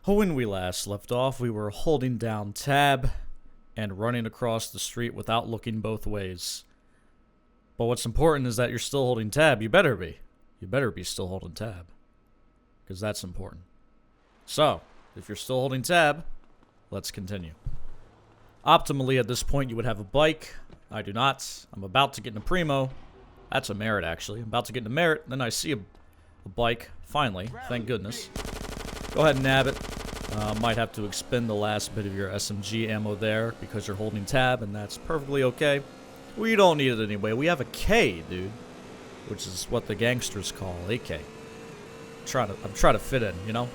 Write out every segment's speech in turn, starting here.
When we last left off, we were holding down tab and running across the street without looking both ways. But what's important is that you're still holding tab. You better be. You better be still holding tab. Because that's important. So, if you're still holding tab, let's continue. Optimally, at this point, you would have a bike. I do not. I'm about to get in a Primo. That's a merit, actually. I'm about to get in a merit, then I see a bike. Finally. Thank goodness. Go ahead and nab it. Might have to expend the last bit of your SMG ammo there because you're holding tab, and that's perfectly okay. We don't need it anyway. We have a K, dude. Which is what the gangsters call AK. I'm trying to fit in, you know?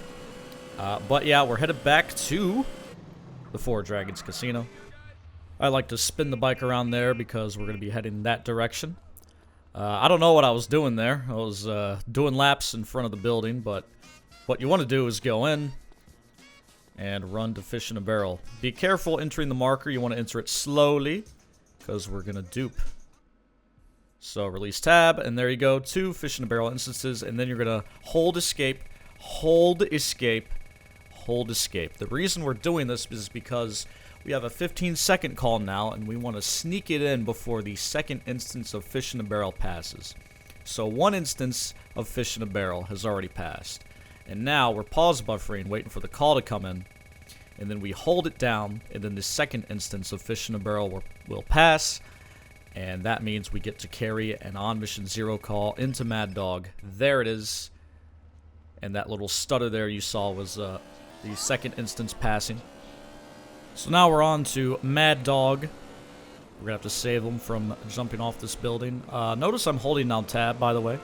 But yeah, we're headed back to the Four Dragons Casino. I like to spin the bike around there because we're going to be heading that direction. I don't know what I was doing there. I was doing laps in front of the building, but what you want to do is go in and run to fish in a barrel. Be careful entering the marker. You want to enter it slowly because we're going to dupe. So release tab, and there you go. 2 fish in a barrel instances, and then you're going to hold escape, hold escape, hold escape. The reason we're doing this is because we have a 15-second call now, and we want to sneak it in before the second instance of fish in a barrel passes. So 1 instance of fish in a barrel has already passed. And now we're pause buffering, waiting for the call to come in. And then we hold it down, and then the second instance of fish in a barrel will pass. And that means we get to carry an on mission 0 call into Mad Dog. There it is. And that little stutter there you saw was the second instance passing. So now we're on to Mad Dog. We're gonna have to save them from jumping off this building. Notice I'm holding down tab, by the way.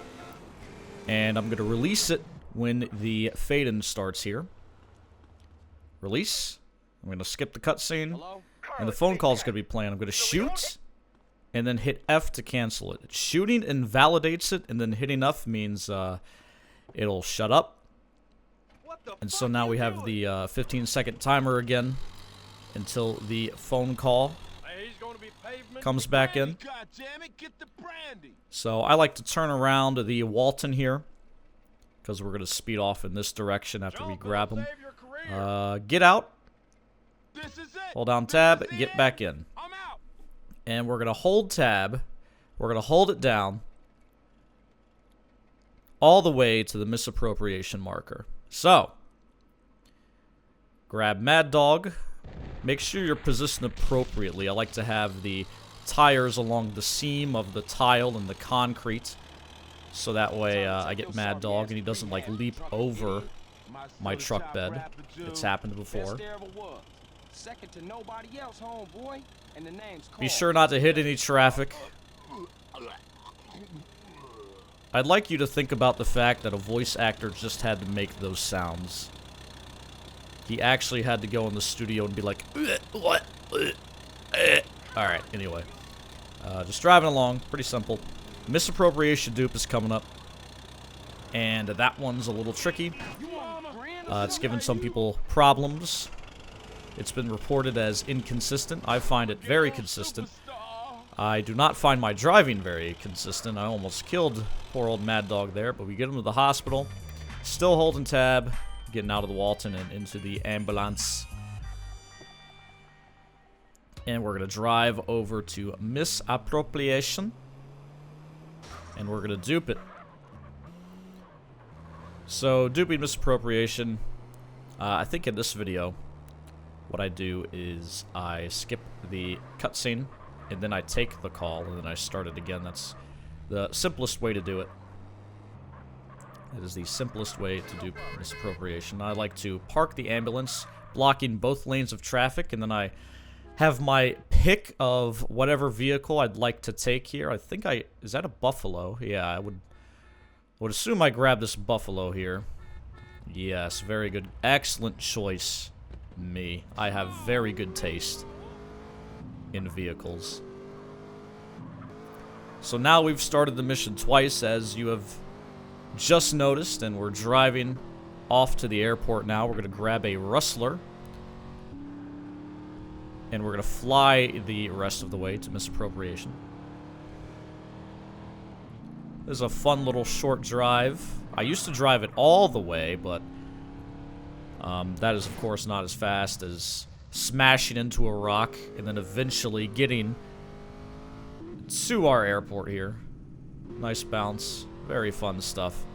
And I'm gonna release it when the fade-in starts here. Release. I'm gonna skip the cutscene. And the phone call is gonna be playing. I'm gonna shoot. And then hit F to cancel it. Shooting invalidates it, and then hitting F means it'll shut up. And so now we have the 15-second timer again until the phone call comes back in. So I like to turn around the Walton here because we're going to speed off in this direction after we grab him. Get out. Hold down tab, get back in. And we're going to hold tab. We're going to hold it down all the way to the misappropriation marker. So, grab Mad Dog. Make sure you're positioned appropriately. I like to have the tires along the seam of the tile and the concrete. So that way I get Mad Dog and he doesn't like leap over my truck bed. It's happened before. Second to nobody else, homeboy, and the name's Be sure not to hit any traffic. I'd like you to think about the fact that a voice actor just had to make those sounds. He actually had to go in the studio and be like, what? Alright, anyway. Just driving along, pretty simple. Misappropriation dupe is coming up. And that one's a little tricky. It's given some people problems. It's been reported as inconsistent. I find it very consistent. I do not find my driving very consistent. I almost killed poor old Mad Dog there, but we get him to the hospital. Still holding tab, getting out of the Walton and into the ambulance. And we're going to drive over to Misappropriation. And we're going to dupe it. So, duping Misappropriation, I think in this video, what I do is I skip the cutscene, and then I take the call, and then I start it again. That's the simplest way to do it. It is the simplest way to do misappropriation. I like to park the ambulance, blocking both lanes of traffic, and then I have my pick of whatever vehicle I'd like to take here. I think is that a Buffalo? Yeah, I would assume I grab this Buffalo here. Yes, very good. Excellent choice. Me. I have very good taste in vehicles. So now we've started the mission twice, as you have just noticed, and we're driving off to the airport now. We're going to grab a Rustler, and we're going to fly the rest of the way to Misappropriation. This is a fun little short drive. I used to drive it all the way, but That is, of course, not as fast as smashing into a rock and then eventually getting to our airport here. Nice bounce. Very fun stuff.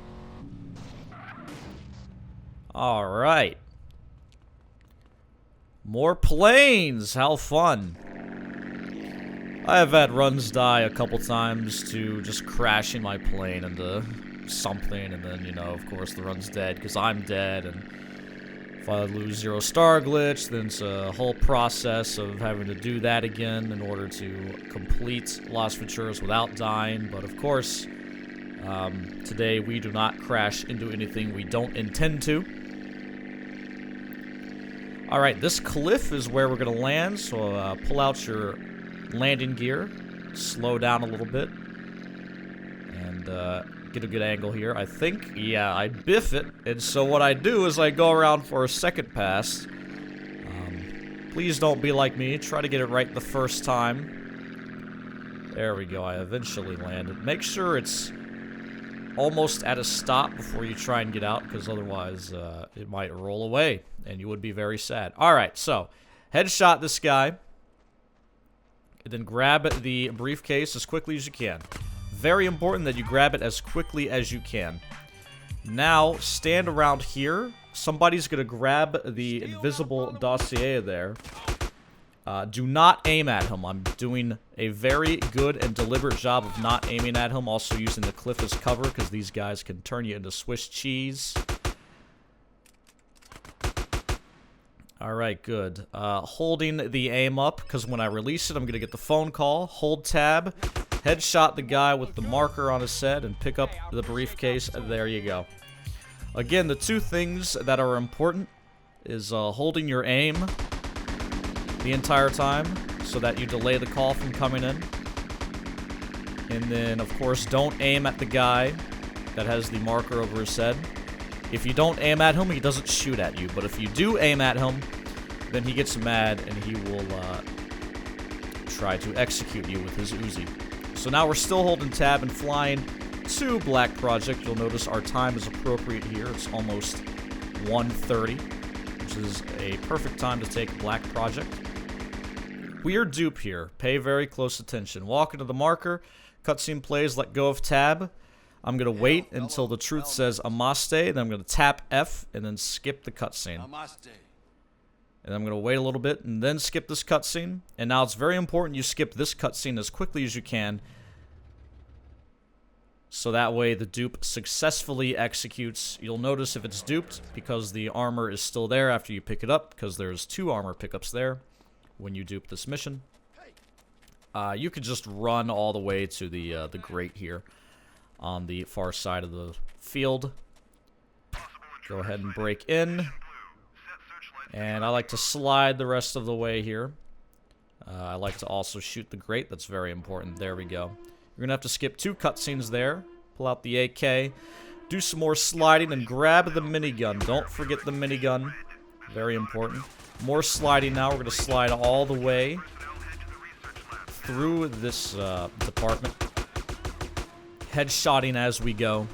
Alright. More planes! How fun. I have had runs die a couple times to just crashing my plane into something, and then, you know, of course the run's dead because I'm dead, and if I lose 0 star glitch, then it's a whole process of having to do that again in order to complete Las Venturas without dying. But of course, today we do not crash into anything we don't intend to. Alright, this cliff is where we're going to land, so pull out your landing gear, slow down a little bit, and get a good angle here. I think, yeah, I biff it, and so what I do is I go around for a second pass. Please don't be like me, try to get it right the first time. There we go, I eventually landed. Make sure it's almost at a stop before you try and get out, because otherwise it might roll away, and you would be very sad. Alright, so, headshot this guy, and then grab the briefcase as quickly as you can. Very important that you grab it as quickly as you can. Now, stand around here. Somebody's going to grab the invisible dossier there. Do not aim at him. I'm doing a very good and deliberate job of not aiming at him. Also using the cliff as cover, because these guys can turn you into Swiss cheese. Alright, good. Holding the aim up, because when I release it, I'm going to get the phone call. Hold tab, headshot the guy with the marker on his head, and pick up the briefcase. There you go. Again, the two things that are important is holding your aim the entire time, so that you delay the call from coming in. And then, of course, don't aim at the guy that has the marker over his head. If you don't aim at him, he doesn't shoot at you. But if you do aim at him, then he gets mad and he will try to execute you with his Uzi. So now we're still holding tab and flying to Black Project. You'll notice our time is appropriate here. It's almost 1:30, which is a perfect time to take Black Project. Weird dupe here. Pay very close attention. Walk into the marker. Cutscene plays. Let go of tab. I'm going to wait until the truth says Amaste, then I'm going to tap F, and then skip the cutscene. And I'm going to wait a little bit, and then skip this cutscene. And now it's very important you skip this cutscene as quickly as you can, so that way the dupe successfully executes. You'll notice if it's duped, because the armor is still there after you pick it up, because there's 2 armor pickups there when you dupe this mission. You could just run all the way to the grate here on the far side of the field. Go ahead and break in. And I like to slide the rest of the way here. I like to also shoot the grate. That's very important. There we go. You're going to have to skip 2 cutscenes there. Pull out the AK. Do some more sliding and grab the minigun. Don't forget the minigun. Very important. More sliding now. We're going to slide all the way through this department. Headshotting as we go.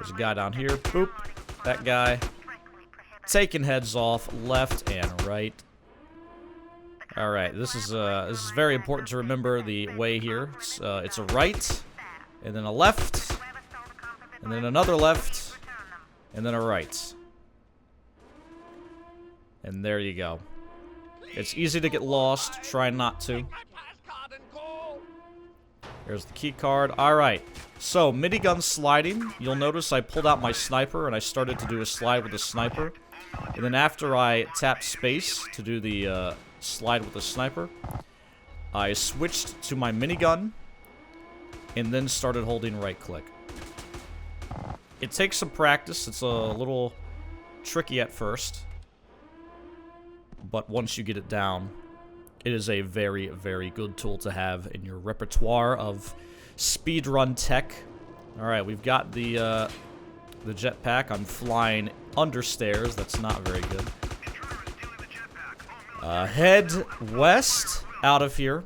There's a guy down here. Boop. That guy. Taking heads off left and right. Alright, this is very important to remember the way here. It's a right, and then a left, and then another left, and then a right. And there you go. It's easy to get lost. Try not to. There's the key card. Alright, so minigun sliding. You'll notice I pulled out my sniper and I started to do a slide with the sniper. And then after I tapped space to do the slide with the sniper, I switched to my minigun and then started holding right click. It takes some practice. It's a little tricky at first, but once you get it down, it is a very, very good tool to have in your repertoire of speedrun tech. Alright, we've got the jetpack. I'm flying under stairs. That's not very good. Head west out of here.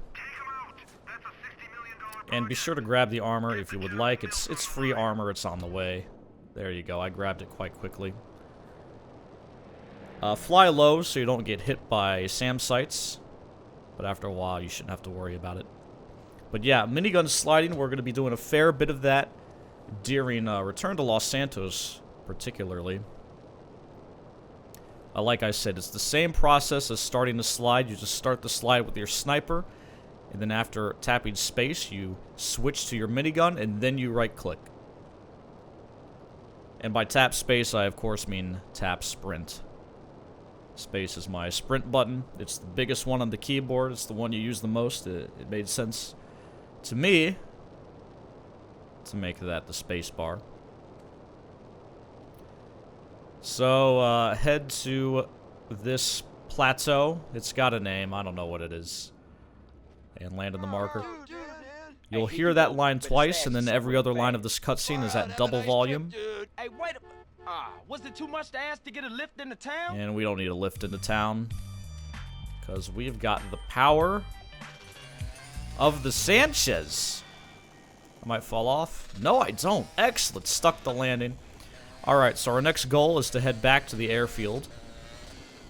And be sure to grab the armor if you would like. It's free armor. It's on the way. There you go. I grabbed it quite quickly. Fly low so you don't get hit by SAM sites. But after a while, you shouldn't have to worry about it. But yeah, minigun sliding, we're going to be doing a fair bit of that during Return to Los Santos, particularly. Like I said, it's the same process as starting the slide. You just start the slide with your sniper, and then after tapping space, you switch to your minigun, and then you right-click. And by tap space, I of course mean tap sprint. Space is my sprint button. It's the biggest one on the keyboard. It's the one you use the most. It made sense to me to make that the space bar. So, head to this plateau. It's got a name. I don't know what it is. And land on the marker. You'll hear that line twice, and then every other line of this cutscene is at double volume. Hey, wait was it too much to ask to get a lift into town? And we don't need a lift into town, because we've got the power of the Sanchez. I might fall off. No, I don't. Excellent. Stuck the landing. Alright, so our next goal is to head back to the airfield.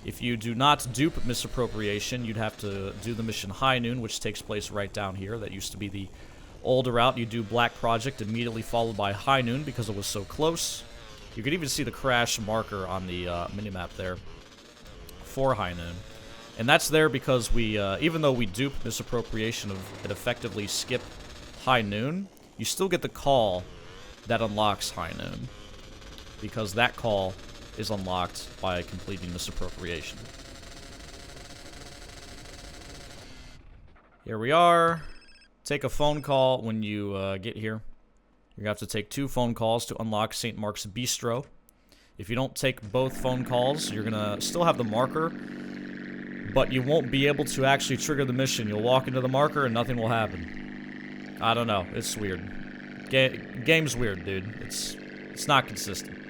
If you do not dupe Misappropriation, you'd have to do the mission High Noon, which takes place right down here. That used to be the older route. You do Black Project, immediately followed by High Noon because it was so close. You could even see the crash marker on the minimap there for High Noon. And that's there because we, even though we dupe Misappropriation and effectively skip High Noon, you still get the call that unlocks High Noon. Because that call is unlocked by completing Misappropriation. Here we are. Take a phone call when you get here. You're going to have to take 2 phone calls to unlock St. Mark's Bistro. If you don't take both phone calls, you're going to still have the marker, but you won't be able to actually trigger the mission. You'll walk into the marker and nothing will happen. I don't know. It's weird. Game's weird, dude. It's not consistent.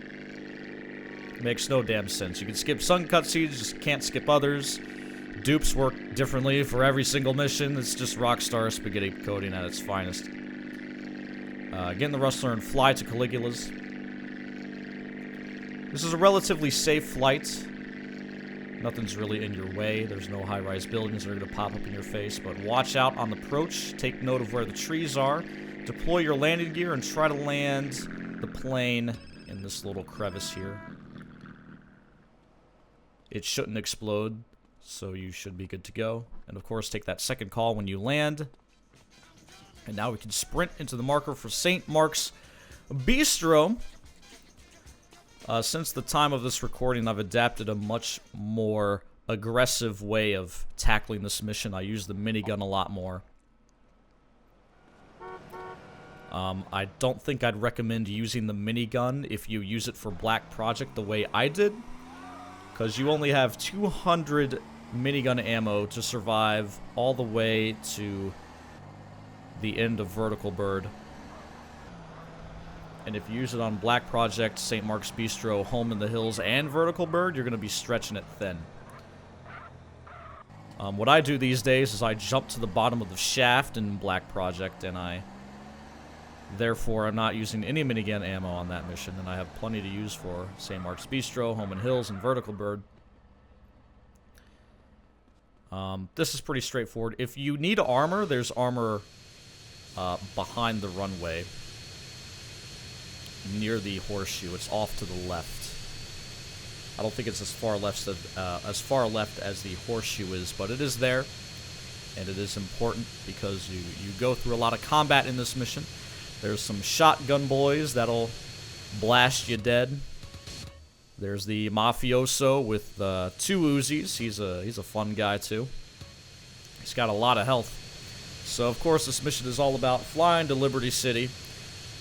Makes no damn sense. You can skip some cutscenes, just can't skip others. Dupes work differently for every single mission. It's just Rockstar spaghetti coding at its finest. Get in the Rustler and fly to Caligula's. This is a relatively safe flight. Nothing's really in your way. There's no high-rise buildings that are going to pop up in your face, but watch out on the approach. Take note of where the trees are. Deploy your landing gear and try to land the plane in this little crevice here. It shouldn't explode, so you should be good to go. And of course, take that second call when you land. And now we can sprint into the marker for St. Mark's Bistro. Since the time of this recording, I've adapted a much more aggressive way of tackling this mission. I use the minigun a lot more. I don't think I'd recommend using the minigun if you use it for Black Project the way I did. Because you only have 200 minigun ammo to survive all the way to the end of Vertical Bird. And if you use it on Black Project, St. Mark's Bistro, Home in the Hills, and Vertical Bird, you're going to be stretching it thin. What I do these days is I jump to the bottom of the shaft in Black Project, and therefore, I'm not using any minigun ammo on that mission, and I have plenty to use for St. Mark's Bistro, Home and Hills, and Vertical Bird. This is pretty straightforward. If you need armor, there's armor behind the runway, near the horseshoe. It's off to the left. I don't think it's as far left as the horseshoe is, but it is there, and it is important because you go through a lot of combat in this mission. There's some shotgun boys that'll blast you dead. There's the mafioso with 2 Uzis. He's a fun guy too. He's got a lot of health. So of course this mission is all about flying to Liberty City,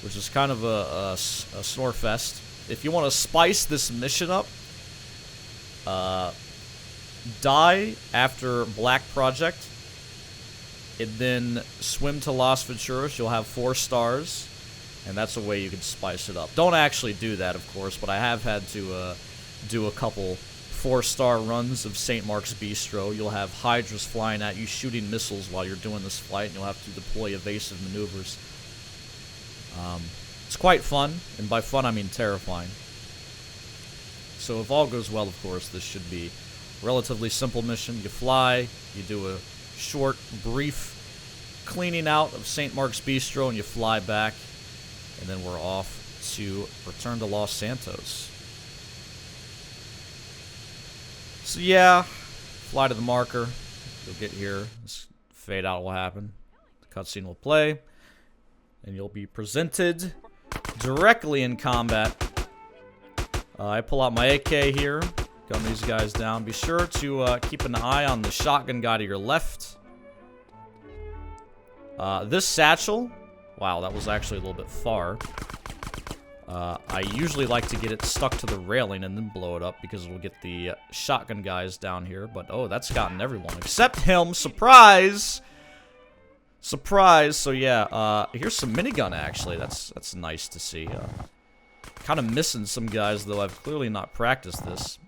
which is kind of a snore fest. If you want to spice this mission up, die after Black Project, and then swim to Las Venturas. You'll have 4 stars, and that's a way you can spice it up. Don't actually do that, of course, but I have had to do a couple 4-star runs of St. Mark's Bistro. You'll have Hydras flying at you, shooting missiles while you're doing this flight, and you'll have to deploy evasive maneuvers. It's quite fun, and by fun I mean terrifying. So if all goes well, of course, this should be a relatively simple mission. You fly, you do a short, brief cleaning out of St. Mark's Bistro, and you fly back, and then we're off to return to Los Santos. So yeah, fly to the marker. You'll get here. This fade out will happen. The cutscene will play, and you'll be presented directly in combat. I pull out my AK here, gun these guys down. Be sure to keep an eye on the shotgun guy to your left. This satchel, wow, that was actually a little bit far. I usually like to get it stuck to the railing and then blow it up because it'll get the shotgun guys down here. But, oh, that's gotten everyone except him. Surprise! Surprise! So, yeah, here's some minigun, actually. That's nice to see. Kind of missing some guys, though. I've clearly not practiced this.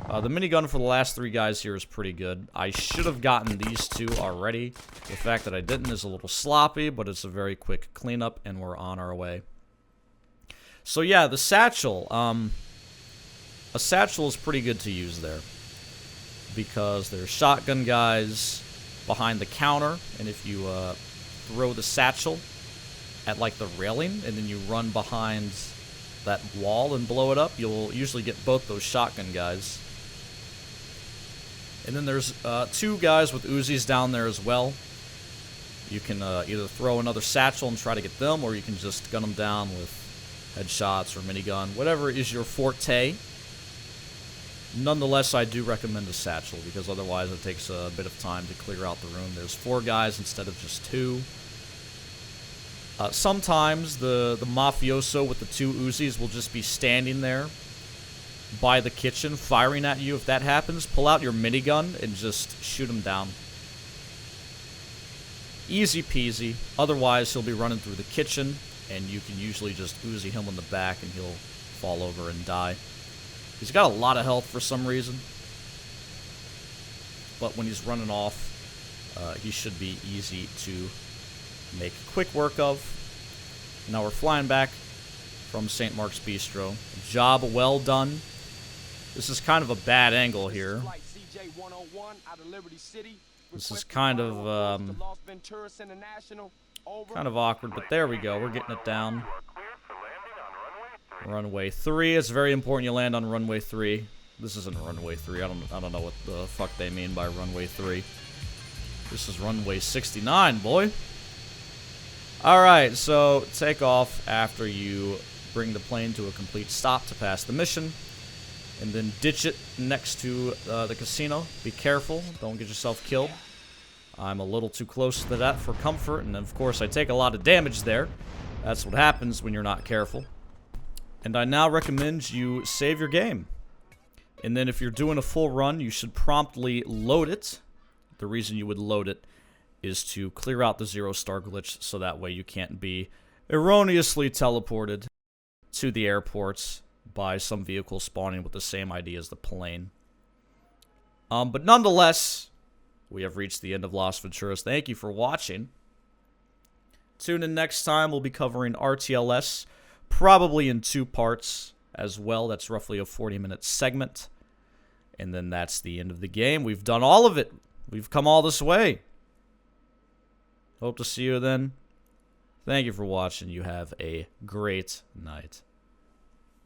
The minigun for the last 3 guys here is pretty good. I should have gotten these 2 already. The fact that I didn't is a little sloppy, but it's a very quick cleanup, and we're on our way. So yeah, the satchel. A satchel is pretty good to use there, because there's shotgun guys behind the counter, and if you throw the satchel at like the railing, and then you run behind that wall and blow it up, you'll usually get both those shotgun guys. And then there's 2 guys with Uzis down there as well. You can either throw another satchel and try to get them, or you can just gun them down with headshots or minigun, whatever is your forte. Nonetheless, I do recommend a satchel, because otherwise it takes a bit of time to clear out the room. There's 4 guys instead of just 2. Sometimes the mafioso with the 2 Uzis will just be standing there by the kitchen firing at you. If that happens, pull out your minigun and just shoot him down. Easy peasy. Otherwise, he'll be running through the kitchen, and you can usually just Uzi him in the back and he'll fall over and die. He's got a lot of health for some reason, but when he's running off, he should be easy to make quick work of. Now we're flying back from St. Mark's Bistro. Job well done. This is kind of a bad angle here. This is kind of awkward, but there we go. We're getting it down. Runway 3. It's very important you land on runway 3. This isn't runway 3. I don't know what the fuck they mean by runway 3. This is runway 69, boy. Alright, so take off after you bring the plane to a complete stop to pass the mission, and then ditch it next to the casino. Be careful, don't get yourself killed. I'm a little too close to that for comfort, and of course I take a lot of damage there. That's what happens when you're not careful. And I now recommend you save your game. And then if you're doing a full run, you should promptly load it. The reason you would load it is to clear out the 0-star glitch, so that way you can't be erroneously teleported to the airports by some vehicle spawning with the same ID as the plane. But nonetheless, we have reached the end of Las Venturas. Thank you for watching. Tune in next time. We'll be covering RTLS, probably in 2 parts as well. That's roughly a 40-minute segment. And then that's the end of the game. We've done all of it. We've come all this way. Hope to see you then. Thank you for watching. You have a great night.